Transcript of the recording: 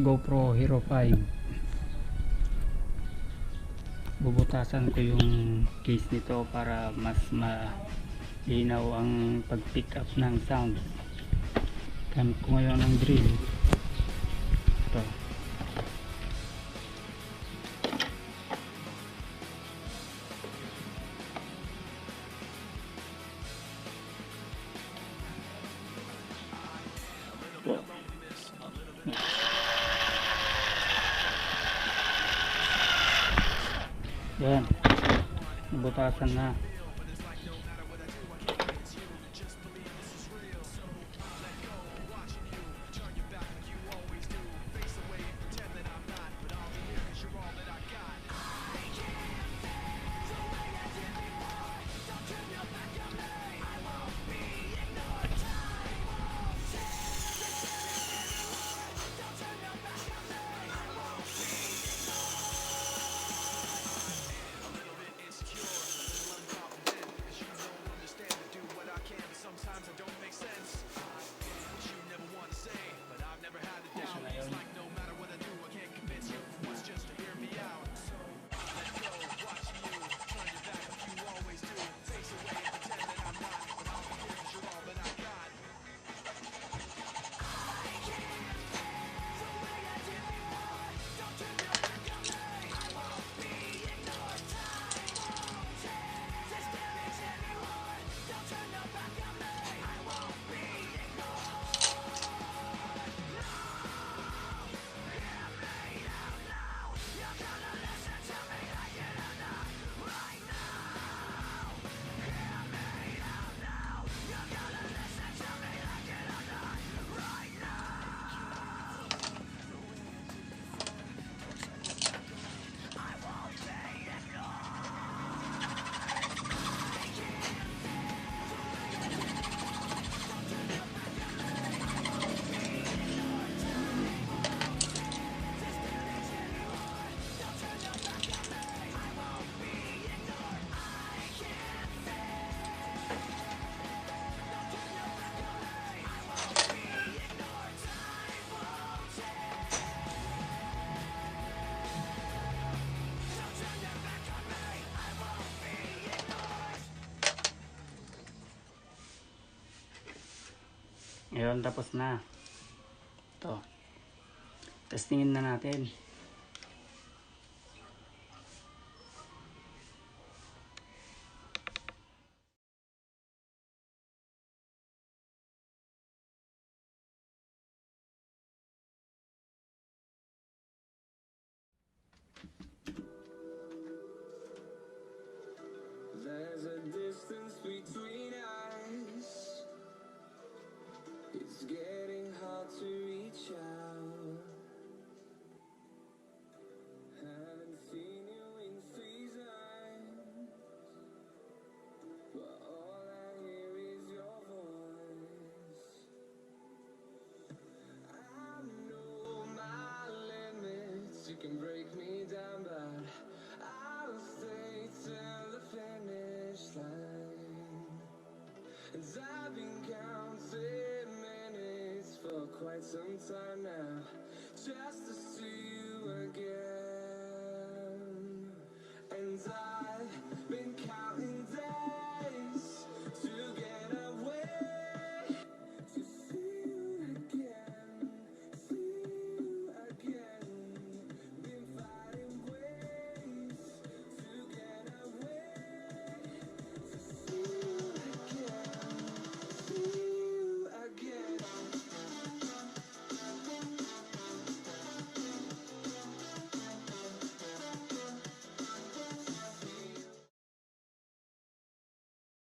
GoPro Hero 5. Bubutasan ko yung case nito para mas malinaw ang pag pick up ng sound. Gamit ko ngayon ng drill. Ito. Yan, nabutasan na. Ngayon tapos na. Ito. Testingin na natin. There's a distance between us. It's getting hard to reach out. Haven't seen you in seasons, but all I hear is your voice. I know my limits. You can break me down, but I'll stay till the finish line. And I've been counting minutes for quite some time now, just to see you again. And I've been counting